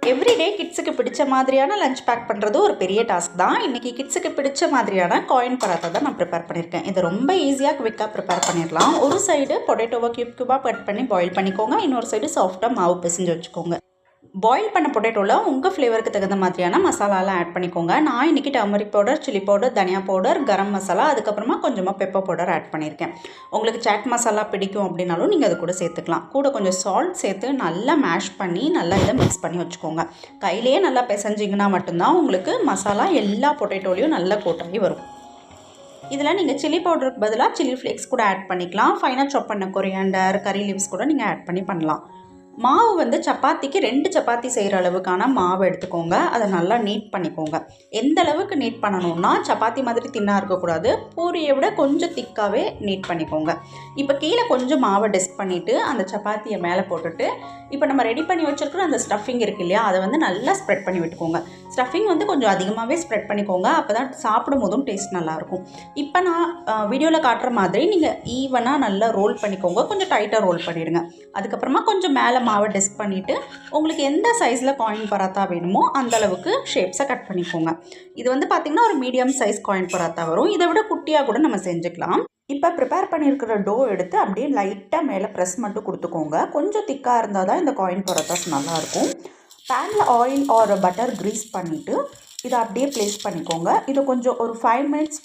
Everyday கிட்ஸுக்கு பிடிச்ச மாதிரியான லஞ்ச் பேக் பண்ணுறது ஒரு பெரிய டாஸ்க் தான். இன்றைக்கி கிட்ஸுக்கு பிடிச்ச மாதிரியான காயின் பராத்தா தான் நான் ப்ரிப்பேர் பண்ணியிருக்கேன். இது ரொம்ப ஈஸியாக குவிக்காக ப்ரிப்பேர் பண்ணிடலாம். ஒரு சைடு பொட்டேட்டோவை க்யூபாக கட் பண்ணி பாயில் பண்ணிக்கோங்க. இன்னொரு சைடு சாஃப்டாக மாவு பிசைஞ்சு வச்சுக்கோங்க. பாயில் பண்ண பொட்டேட்டோவில் உங்கள் ஃப்ளேவருக்கு தகுந்த மாதிரியான மசாலாலாம் ஆட் பண்ணிக்கோங்க. நான் இன்றைக்கி டர்மரிக் பவுடர், சில்லி பவுடர், தனியா பவுடர், கரம் மசாலா, அதுக்கப்புறமா கொஞ்சமாக பெப்பர் பவுடர் ஆட் பண்ணியிருக்கேன். உங்களுக்கு சாட் மசாலா பிடிக்கும் அப்படின்னாலும் நீங்கள் அது கூட சேர்த்துக்கலாம். கூட கொஞ்சம் சால்ட் சேர்த்து நல்லா மேஷ் பண்ணி நல்லா இதை மிக்ஸ் பண்ணி வச்சுக்கோங்க. கையிலேயே நல்லா பிசைஞ்சிங்கன்னா மட்டும்தான் உங்களுக்கு மசாலா எல்லா பொட்டேட்டோலையும் நல்லா கோட்டாகி வரும். இதில் நீங்கள் சில்லி பவுடருக்கு பதிலாக சில்லி ஃப்ளேக்ஸ் கூட ஆட் பண்ணிக்கலாம். ஃபைனாக சாப் பண்ண கொரியாண்டர், கறி லீவ்ஸ் கூட நீங்கள் ஆட் பண்ணலாம். மாவு வந்து சப்பாத்திக்கு 2 சப்பாத்தி செய்கிற அளவுக்கான மாவு எடுத்துக்கோங்க. அதை நல்லா நீட் பண்ணிக்கோங்க. எந்த அளவுக்கு நீட் பண்ணணும்னா சப்பாத்தி மாதிரி தின்னாக இருக்கக்கூடாது. பூரியை விட கொஞ்சம் திக்காகவே நீட் பண்ணிக்கோங்க. இப்போ கீழே கொஞ்சம் மாவை டெஸ்ட் பண்ணிவிட்டு அந்த சப்பாத்தியை மேலே போட்டுட்டு இப்போ நம்ம ரெடி பண்ணி வச்சுருக்கிற அந்த ஸ்டஃபிங் இருக்கு இல்லையா, அதை வந்து நல்லா ஸ்ப்ரெட் பண்ணி விட்டுக்கோங்க. ஸ்டஃபிங் வந்து கொஞ்சம் அதிகமாகவே ஸ்ப்ரெட் பண்ணிக்கோங்க. அப்போ தான் சாப்பிடும் போதும் டேஸ்ட் நல்லாயிருக்கும். இப்போ நான் வீடியோவில் காட்டுற மாதிரி நீங்கள் ஈவனாக நல்லா ரோல் பண்ணிக்கோங்க. கொஞ்சம் டைட்டாக ரோல் பண்ணிவிடுங்க. அதுக்கப்புறமா கொஞ்சம் மேலே மாவை டெஸ்ட் பண்ணிவிட்டு உங்களுக்கு எந்த சைஸில் காயின் பராத்தா வேணுமோ அந்த அளவுக்கு ஷேப்ஸை கட் பண்ணிக்கோங்க. இது வந்து பார்த்திங்கன்னா ஒரு மீடியம் சைஸ் காயின் பராத்தா வரும். இதை விட குட்டியாக கூட நம்ம செஞ்சுக்கலாம். இப்போ ப்ரிப்பேர் பண்ணியிருக்கிற டோ எடுத்து அப்படியே லைட்டாக மேலே ப்ரெஸ் மட்டும் கொடுத்துக்கோங்க. கொஞ்சம் திக்காக இருந்தால் தான் இந்த காயின் பராத்தாஸ் நல்லாயிருக்கும். பேனில் ஆயில் ஆர் பட்டர் க்ரீஸ் பண்ணிவிட்டு இதை அப்படியே ப்ளேஸ் பண்ணிக்கோங்க. இதை கொஞ்சம் ஒரு 5 மினிட்ஸ்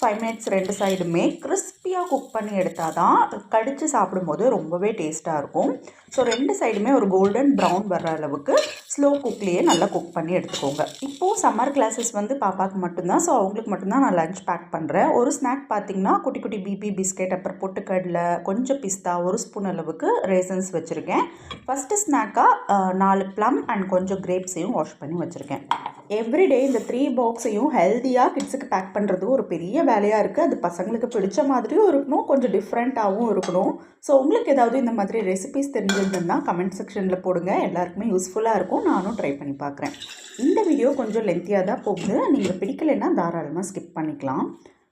2 சைடுமே கிறிஸ்பியாக குக் பண்ணி எடுத்தால் தான் கடித்து சாப்பிடும்போது ரொம்பவே டேஸ்ட்டாக இருக்கும். ஸோ 2 சைடுமே ஒரு கோல்டன் ப்ரௌன் வர்ற அளவுக்கு ஸ்லோ குக்லேயே நல்லா குக் பண்ணி எடுத்துக்கோங்க. இப்போது சம்மர் கிளாஸஸ் வந்து பாப்பாவுக்கு மட்டும்தான். ஸோ அவங்களுக்கு மட்டும்தான் நான் லஞ்ச் பேக் பண்ணுறேன். ஒரு ஸ்நாக் பார்த்திங்கன்னா குட்டி குட்டி பிபி பிஸ்கெட், அப்புறம் பொட்டுக்கடலை, கொஞ்சம் பிஸ்தா, 1 ஸ்பூன் அளவுக்கு ரேசன்ஸ் வச்சுருக்கேன். ஃபஸ்ட்டு ஸ்நாக்காக 4 ப்ளம் அண்ட் கொஞ்சம் கிரேப்ஸையும் வாஷ் பண்ணி வச்சுருக்கேன். எவ்ரிடே இந்த 3 பாக்ஸையும் ஹெல்த்தியாக கிட்ஸுக்கு பேக் பண்ணுறது ஒரு பெரிய வேலையாக இருக்குது. அது பசங்களுக்கு பிடிச்ச மாதிரியும் இருக்கணும், கொஞ்சம் டிஃப்ரெண்ட்டாகவும் இருக்கணும். ஸோ உங்களுக்கு ஏதாவது இந்த மாதிரி ரெசிபிஸ் தெரிஞ்சிருந்ததுன்னா கமெண்ட் செக்ஷனில் போடுங்க. எல்லாருக்குமே யூஸ்ஃபுல்லாக இருக்கும். நானும் ட்ரை பண்ணி பார்க்குறேன். இந்த வீடியோ கொஞ்சம் லென்த்தியாக தான் போகுது. நீங்கள் பிடிக்கலைன்னா தாராளமாக ஸ்கிப் பண்ணிக்கலாம்.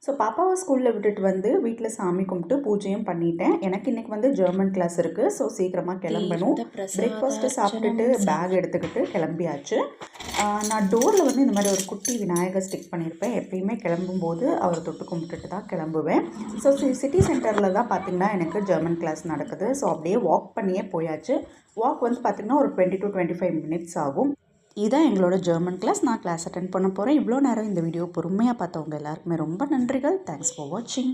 ஸோ பாப்பாவை ஸ்கூலில் விட்டுட்டு வந்து வீட்டில் சாமி கும்பிட்டு பூஜையும் பண்ணிட்டேன். எனக்கு இன்றைக்கி வந்து ஜெர்மன் கிளாஸ் இருக்குது. ஸோ சீக்கிரமாக கிளம்பணும். பிரேக்ஃபாஸ்ட்டு சாப்பிட்டுட்டு பேக் எடுத்துக்கிட்டு கிளம்பியாச்சு. நான் டோரில் வந்து இந்த மாதிரி ஒரு குட்டி விநாயகர் ஸ்டிக் பண்ணியிருப்பேன். எப்பயுமே கிளம்பும்போது அவர் தொட்டு கும்பிட்டுட்டு தான் கிளம்புவேன். ஸோ சிட்டி சென்டரில் தான் பார்த்திங்கன்னா எனக்கு ஜெர்மன் கிளாஸ் நடக்குது. ஸோ அப்படியே வாக் பண்ணியே போயாச்சு. வாக் வந்து பார்த்திங்கன்னா ஒரு 20 to 25 மினிட்ஸ் ஆகும். இதான் எங்களோட ஜெர்மன் கிளாஸ். நான் கிளாஸ் அட்டென்ட் பண்ண போகிறேன். இவ்வளோ நேரம் இந்த வீடியோ பொறுமையாக பார்த்தவங்க எல்லாருக்குமே ரொம்ப நன்றிகள். தேங்க்ஸ் ஃபார் வாட்சிங்.